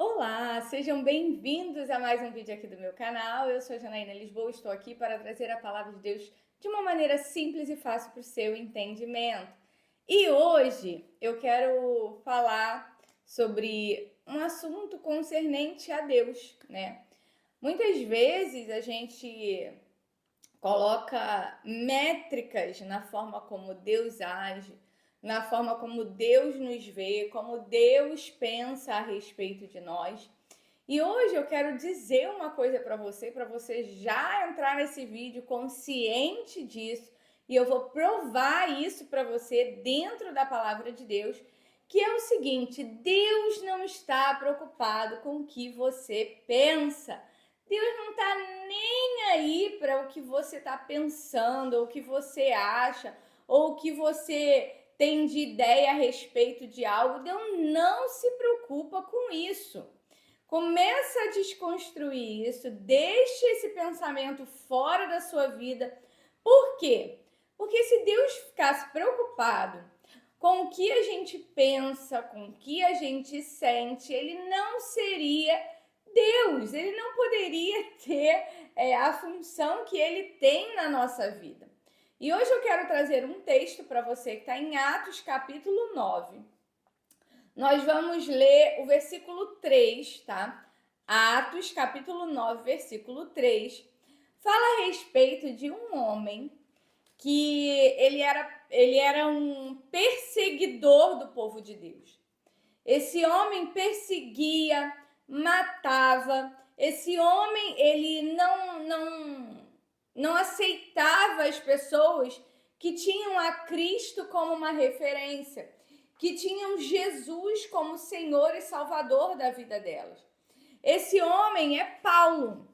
Olá, sejam bem-vindos a mais um vídeo aqui do meu canal. Eu sou a Janaína Lisboa, estou aqui para trazer a palavra de Deus de uma maneira simples e fácil para o seu entendimento. E hoje eu quero falar sobre um assunto concernente a Deus, né? Muitas vezes a gente coloca métricas na forma como Deus age, na forma como Deus nos vê, como Deus pensa a respeito de nós. E hoje eu quero dizer uma coisa para você já entrar nesse vídeo consciente disso, e eu vou provar isso para você dentro da palavra de Deus, que é o seguinte: Deus não está preocupado com o que você pensa. Deus não está nem aí para o que você está pensando, ou o que você acha, ou o que você tem de ideia a respeito de algo. Deus não se preocupa com isso. Começa a desconstruir isso, deixe esse pensamento fora da sua vida. Por quê? Porque se Deus ficasse preocupado com o que a gente pensa, com o que a gente sente, ele não seria Deus, ele não poderia ter a função que ele tem na nossa vida. E hoje eu quero trazer um texto para você que está em Atos capítulo 9. Nós vamos ler o versículo 3, tá? Atos, capítulo 9, versículo 3. Fala a respeito de um homem que ele era um perseguidor do povo de Deus. Esse homem perseguia, matava. Esse homem, ele não aceitava as pessoas que tinham a Cristo como uma referência, que tinham Jesus como Senhor e Salvador da vida delas. Esse homem é Paulo.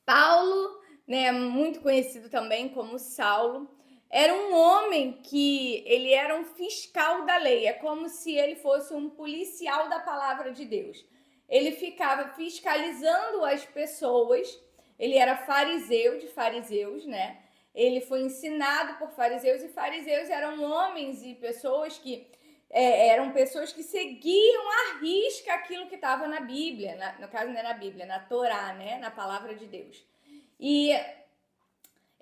Paulo, né, muito conhecido também como Saulo, era um homem que ele era um fiscal da lei, é como se ele fosse um policial da palavra de Deus. Ele ficava fiscalizando as pessoas, ele era fariseu de fariseus, né? Ele foi ensinado por fariseus, e fariseus eram homens e pessoas que eram pessoas que seguiam à risca aquilo que estava na Bíblia, no caso não é na Bíblia, na Torá, né? Na palavra de Deus. E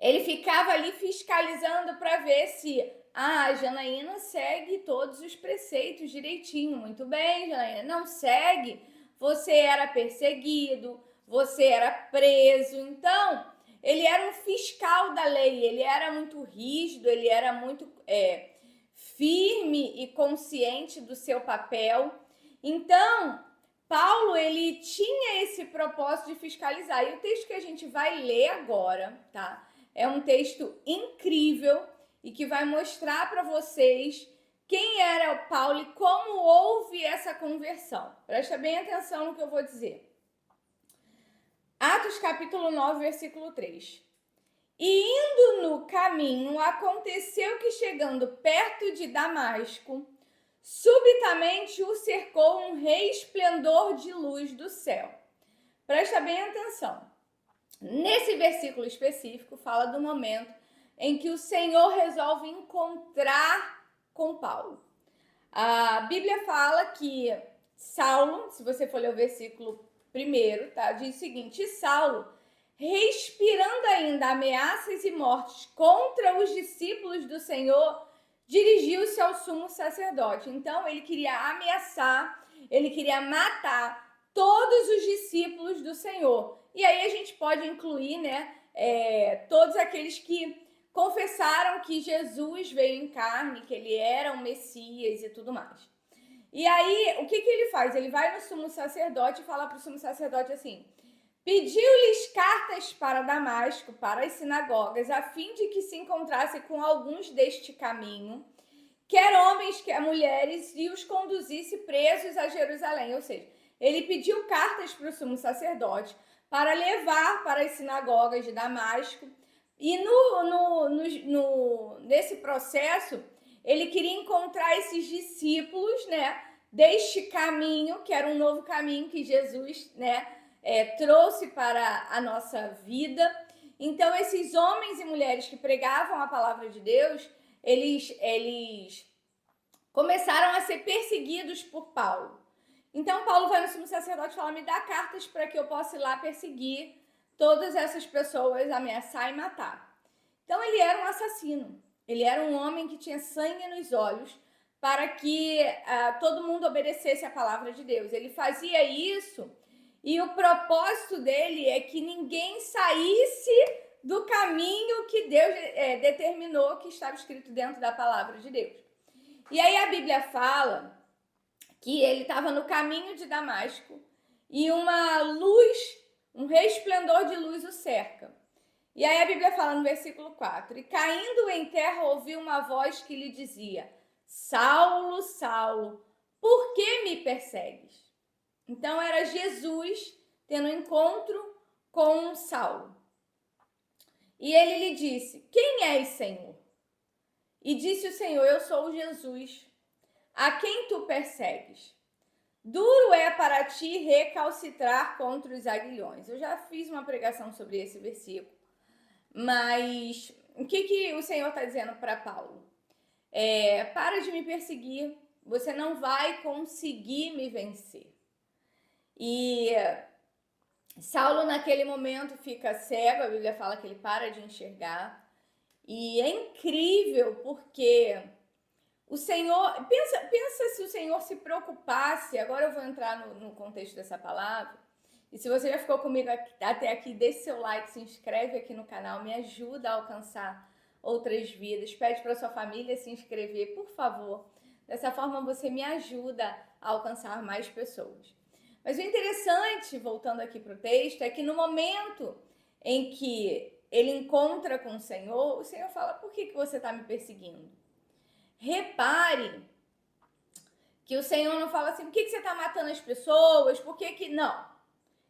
ele ficava ali fiscalizando para ver se a Janaína segue todos os preceitos direitinho. Muito bem, Janaína. Não segue, você era perseguido, você era preso. Então, ele era um fiscal da lei, ele era muito rígido, ele era muito firme e consciente do seu papel. Então, Paulo, ele tinha esse propósito de fiscalizar. E o texto que a gente vai ler agora, tá? É um texto incrível e que vai mostrar para vocês quem era o Paulo e como houve essa conversão. Presta bem atenção no que eu vou dizer. Atos capítulo 9, versículo 3. E indo no caminho, aconteceu que, chegando perto de Damasco, subitamente o cercou um resplendor de luz do céu. Presta bem atenção. Nesse versículo específico, fala do momento em que o Senhor resolve encontrar com Paulo. A Bíblia fala que Saulo, se você for ler o versículo primeiro, tá? Diz o seguinte: Saulo, respirando ainda ameaças e mortes contra os discípulos do Senhor, dirigiu-se ao sumo sacerdote. Então, ele queria ameaçar, ele queria matar todos os discípulos do Senhor. E aí a gente pode incluir, né, todos aqueles que confessaram que Jesus veio em carne, que ele era o Messias e tudo mais. E aí, o que ele faz? Ele vai no sumo sacerdote e fala para o sumo sacerdote assim: pediu-lhes cartas para Damasco, para as sinagogas, a fim de que se encontrasse com alguns deste caminho, quer homens, quer mulheres, e os conduzisse presos a Jerusalém. Ou seja, ele pediu cartas para o sumo sacerdote para levar para as sinagogas de Damasco. E nesse processo, ele queria encontrar esses discípulos, né, deste caminho, que era um novo caminho que Jesus, né, trouxe para a nossa vida. Então, esses homens e mulheres que pregavam a palavra de Deus, eles começaram a ser perseguidos por Paulo. Então Paulo vai no sumo sacerdote e fala, me dá cartas para que eu possa ir lá perseguir todas essas pessoas, ameaçar e matar. Então ele era um assassino, ele era um homem que tinha sangue nos olhos para que todo mundo obedecesse a palavra de Deus. Ele fazia isso e o propósito dele é que ninguém saísse do caminho que Deus determinou, que estava escrito dentro da palavra de Deus. E aí a Bíblia fala que ele estava no caminho de Damasco e uma luz, um resplendor de luz o cerca. E aí a Bíblia fala no versículo 4, e caindo em terra ouviu uma voz que lhe dizia, Saulo, Saulo, por que me persegues? Então era Jesus tendo um encontro com Saulo. E ele lhe disse, quem és, Senhor? E disse o Senhor, eu sou Jesus, a quem tu persegues? Duro é para ti recalcitrar contra os aguilhões. Eu já fiz uma pregação sobre esse versículo, mas o que o Senhor está dizendo para Paulo? Para de me perseguir, você não vai conseguir me vencer. E Saulo naquele momento fica cego, a Bíblia fala que ele para de enxergar. E é incrível porque o Senhor, pensa se o Senhor se preocupasse, agora eu vou entrar no contexto dessa palavra, e se você já ficou comigo até aqui, deixe seu like, se inscreve aqui no canal, me ajuda a alcançar outras vidas, pede para sua família se inscrever, por favor, dessa forma você me ajuda a alcançar mais pessoas. Mas o interessante, voltando aqui para o texto, é que no momento em que ele encontra com o Senhor fala, por que você está me perseguindo? Repare que o Senhor não fala assim, por que você está matando as pessoas? Por que não?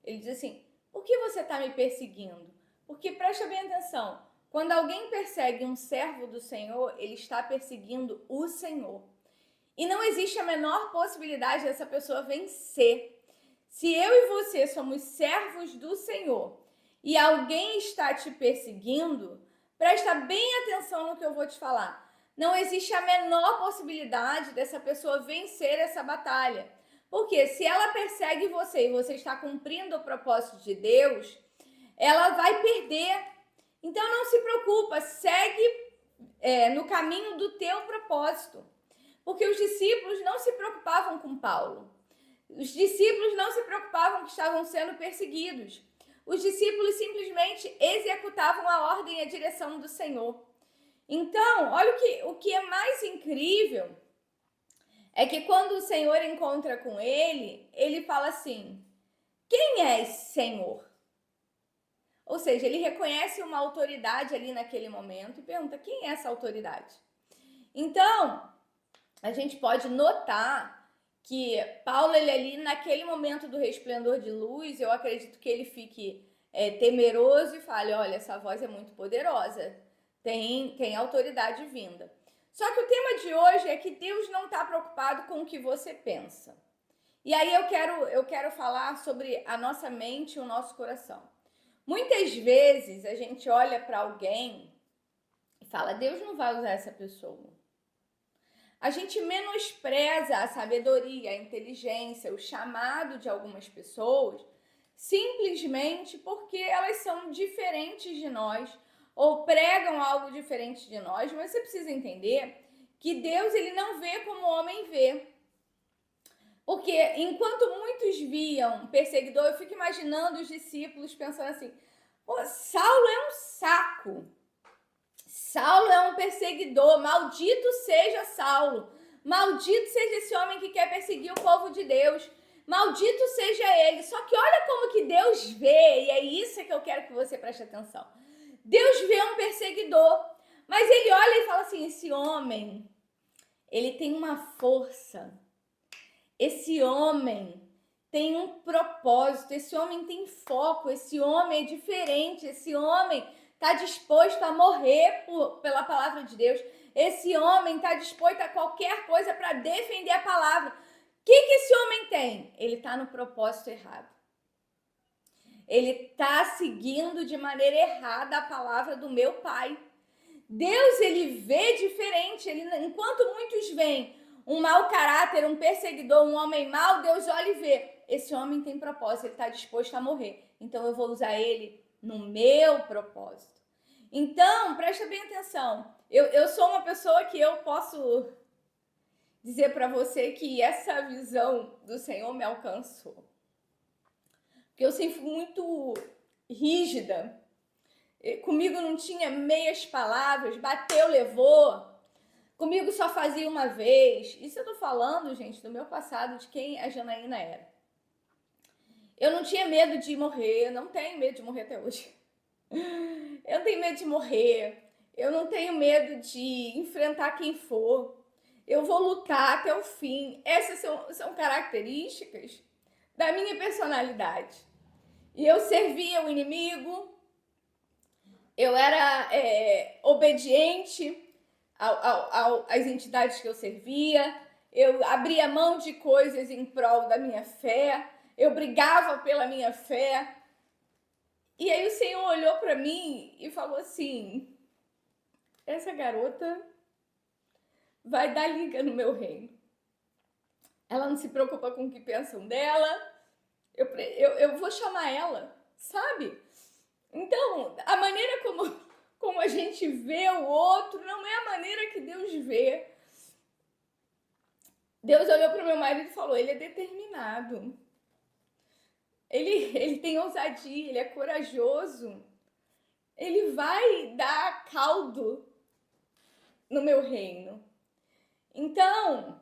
Ele diz assim, por que você está me perseguindo? Porque, presta bem atenção, quando alguém persegue um servo do Senhor, ele está perseguindo o Senhor. E não existe a menor possibilidade dessa pessoa vencer. Se eu e você somos servos do Senhor e alguém está te perseguindo, presta bem atenção no que eu vou te falar. Não existe a menor possibilidade dessa pessoa vencer essa batalha. Porque se ela persegue você e você está cumprindo o propósito de Deus, ela vai perder. Então não se preocupa, segue no caminho do teu propósito. Porque os discípulos não se preocupavam com Paulo. Os discípulos não se preocupavam que estavam sendo perseguidos. Os discípulos simplesmente executavam a ordem e a direção do Senhor. Então, olha o que é mais incrível é que quando o Senhor encontra com ele, ele fala assim, quem és, Senhor? Ou seja, ele reconhece uma autoridade ali naquele momento e pergunta, quem é essa autoridade? Então, a gente pode notar que Paulo, ele ali naquele momento do resplendor de luz, eu acredito que ele fique temeroso e fale, olha, essa voz é muito poderosa, tem autoridade vinda. Só que o tema de hoje é que Deus não está preocupado com o que você pensa. E aí eu quero falar sobre a nossa mente e o nosso coração. Muitas vezes a gente olha para alguém e fala, Deus não vai usar essa pessoa. A gente menospreza a sabedoria, a inteligência, o chamado de algumas pessoas, simplesmente porque elas são diferentes de nós ou pregam algo diferente de nós, mas você precisa entender que Deus ele não vê como o homem vê. Porque enquanto muitos viam perseguidor, eu fico imaginando os discípulos pensando assim, Saulo é um saco. Saulo é um perseguidor, maldito seja Saulo, maldito seja esse homem que quer perseguir o povo de Deus, maldito seja ele. Só que olha como que Deus vê, e é isso que eu quero que você preste atenção. Deus vê um perseguidor, mas ele olha e fala assim, esse homem, ele tem uma força, esse homem tem um propósito, esse homem tem foco, esse homem é diferente, esse homem está disposto a morrer pela palavra de Deus. Esse homem está disposto a qualquer coisa para defender a palavra. O que esse homem tem? Ele está no propósito errado. Ele está seguindo de maneira errada a palavra do meu Pai. Deus, ele vê diferente. Enquanto muitos veem um mau caráter, um perseguidor, um homem mau, Deus olha e vê, esse homem tem propósito, ele está disposto a morrer, então eu vou usar ele no meu propósito. Então, presta bem atenção, eu sou uma pessoa que eu posso dizer para você que essa visão do Senhor me alcançou. Porque eu sempre fui muito rígida, comigo não tinha meias palavras, bateu, levou, comigo só fazia uma vez. Isso eu tô falando, gente, do meu passado, de quem a Janaína era. Eu não tinha medo de morrer, não tenho medo de morrer até hoje. Eu não tenho medo de morrer, eu não tenho medo de enfrentar quem for. Eu vou lutar até o fim. Essas são características da minha personalidade. E eu servia o inimigo, eu era obediente às entidades que eu servia, eu abria mão de coisas em prol da minha fé, eu brigava pela minha fé. E aí o Senhor olhou para mim e falou assim, essa garota vai dar liga no meu reino. Ela não se preocupa com o que pensam dela, eu vou chamar ela, sabe? Então, a maneira como a gente vê o outro não é a maneira que Deus vê. Deus olhou para o meu marido e falou, ele é determinado. Ele tem ousadia, ele é corajoso. Ele vai dar caldo no meu reino. Então,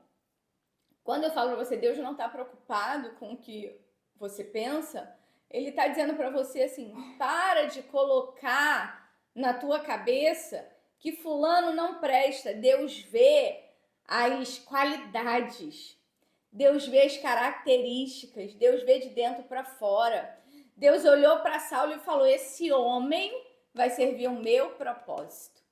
quando eu falo para você, Deus não está preocupado com o que você pensa, ele está dizendo para você assim, para de colocar na tua cabeça que fulano não presta. Deus vê as qualidades, Deus vê as características, Deus vê de dentro para fora. Deus olhou para Saulo e falou, esse homem vai servir o meu propósito.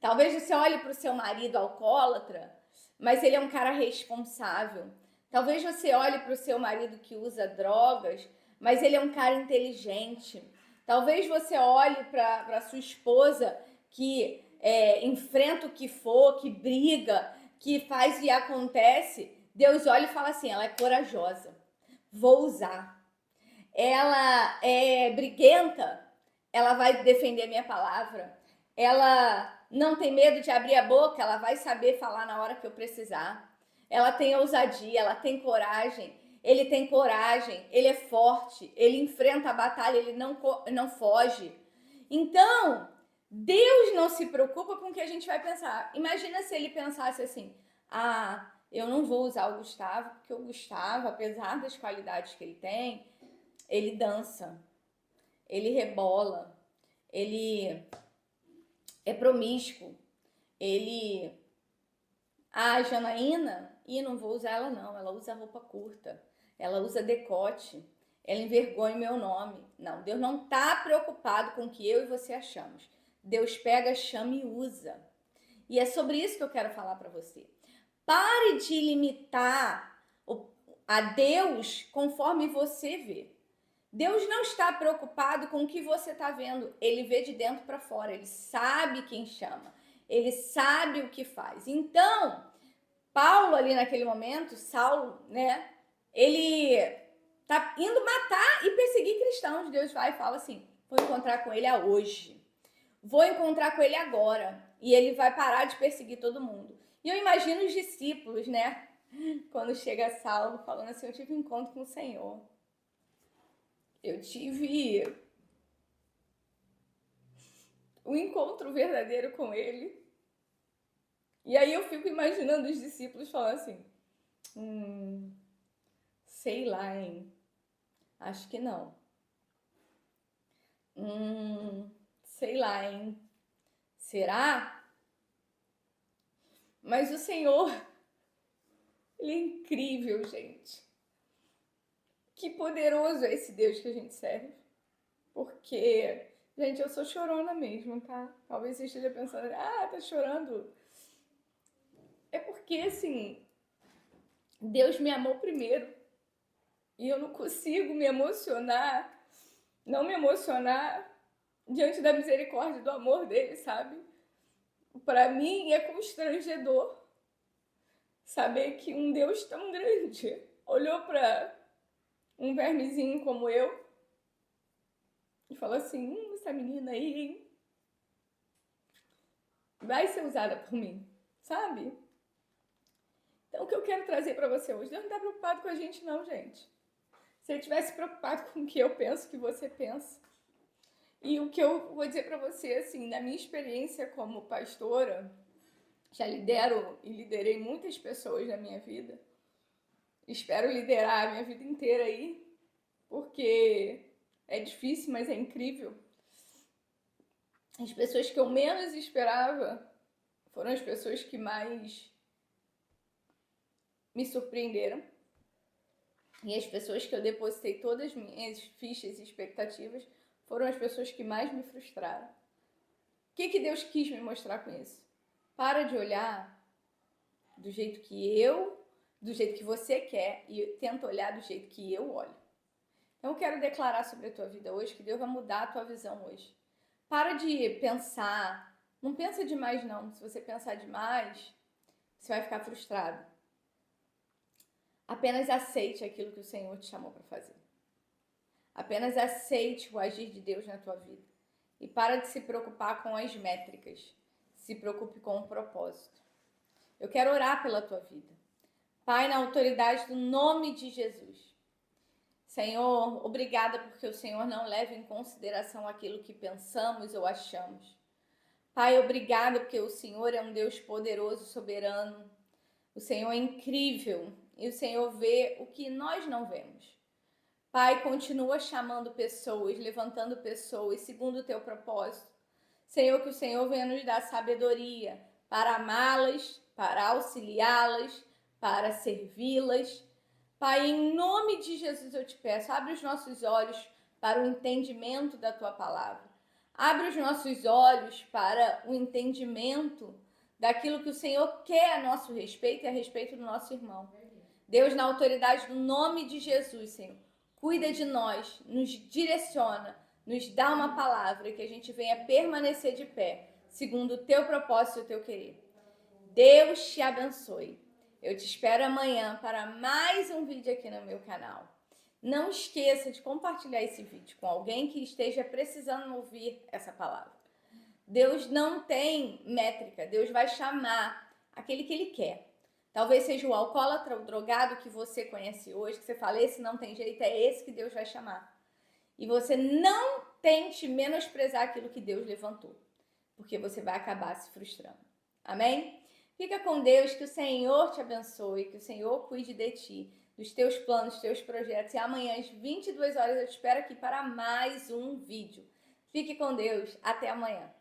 Talvez você olhe para o seu marido alcoólatra, mas ele é um cara responsável. Talvez você olhe para o seu marido que usa drogas, mas ele é um cara inteligente. Talvez você olhe para sua esposa que enfrenta o que for, que briga, que faz e acontece. Deus olha e fala assim, ela é corajosa, vou usar. Ela é briguenta, ela vai defender a minha palavra. Ela não tem medo de abrir a boca, ela vai saber falar na hora que eu precisar. Ela tem ousadia, ela tem coragem. Ele tem coragem, ele é forte, ele enfrenta a batalha, ele não foge. Então, Deus não se preocupa com o que a gente vai pensar. Imagina se ele pensasse assim, eu não vou usar o Gustavo, porque o Gustavo, apesar das qualidades que ele tem, ele dança, ele rebola, ele é promíscuo, ele... A Janaína, não vou usar ela não, ela usa roupa curta, ela usa decote, ela envergonha o meu nome. Não, Deus não está preocupado com o que eu e você achamos. Deus pega, chama e usa. E é sobre isso que eu quero falar para você. Pare de limitar a Deus conforme você vê. Deus não está preocupado com o que você está vendo. Ele vê de dentro para fora. Ele sabe quem chama. Ele sabe o que faz. Então, Paulo ali naquele momento, Saulo, né? Ele tá indo matar e perseguir cristãos. Deus vai e fala assim, vou encontrar com ele hoje. Vou encontrar com ele agora. E ele vai parar de perseguir todo mundo. E eu imagino os discípulos, né? Quando chega Saulo falando assim, eu tive um encontro com o Senhor. Eu tive um encontro verdadeiro com ele. E aí eu fico imaginando os discípulos falando assim, sei lá, hein? Acho que não. Sei lá, hein? Será? Mas o Senhor, ele é incrível, gente. Que poderoso é esse Deus que a gente serve. Porque, gente, eu sou chorona mesmo, tá? Talvez você esteja pensando, tá chorando. É porque, assim, Deus me amou primeiro. E eu não consigo não me emocionar diante da misericórdia, do amor dele, sabe? Para mim é constrangedor. Saber que um Deus tão grande olhou para um vermezinho como eu e falou assim, essa menina aí, hein, vai ser usada por mim, sabe? Então, o que eu quero trazer para você hoje, Deus não está preocupado com a gente não, gente. Se ele tivesse preocupado com o que eu penso, o que você pensa. E o que eu vou dizer para você, assim, na minha experiência como pastora, já lidero e liderei muitas pessoas na minha vida. Espero liderar a minha vida inteira aí, porque é difícil, mas é incrível. As pessoas que eu menos esperava foram as pessoas que mais me surpreenderam. E as pessoas que eu depositei todas as minhas fichas e expectativas foram as pessoas que mais me frustraram. O que Deus quis me mostrar com isso? Para de olhar do jeito que você quer e tenta olhar do jeito que eu olho. Então eu quero declarar sobre a tua vida hoje que Deus vai mudar a tua visão hoje. Para de pensar, não pensa demais não. Se você pensar demais, você vai ficar frustrado. Apenas aceite aquilo que o Senhor te chamou para fazer. Apenas aceite o agir de Deus na tua vida. E para de se preocupar com as métricas. Se preocupe com o propósito. Eu quero orar pela tua vida. Pai, na autoridade do nome de Jesus. Senhor, obrigada porque o Senhor não leva em consideração aquilo que pensamos ou achamos. Pai, obrigada porque o Senhor é um Deus poderoso, soberano. O Senhor é incrível e o Senhor vê o que nós não vemos. Pai, continua chamando pessoas, levantando pessoas segundo o teu propósito. Senhor, que o Senhor venha nos dar sabedoria para amá-las, para auxiliá-las, para servi-las. Pai, em nome de Jesus eu te peço, abre os nossos olhos para o entendimento da tua palavra. Abre os nossos olhos para o entendimento daquilo que o Senhor quer a nosso respeito e a respeito do nosso irmão. Deus, na autoridade do nome de Jesus, Senhor, cuida de nós, nos direciona, nos dá uma palavra que a gente venha permanecer de pé, segundo o teu propósito e o teu querer. Deus te abençoe. Eu te espero amanhã para mais um vídeo aqui no meu canal. Não esqueça de compartilhar esse vídeo com alguém que esteja precisando ouvir essa palavra. Deus não tem métrica, Deus vai chamar aquele que Ele quer. Talvez seja o alcoólatra, o drogado que você conhece hoje, que você fala, esse não tem jeito, é esse que Deus vai chamar. E você não tente menosprezar aquilo que Deus levantou, porque você vai acabar se frustrando. Amém? Fica com Deus, que o Senhor te abençoe, que o Senhor cuide de ti, dos teus planos, dos teus projetos. E amanhã às 22 horas eu te espero aqui para mais um vídeo. Fique com Deus. Até amanhã.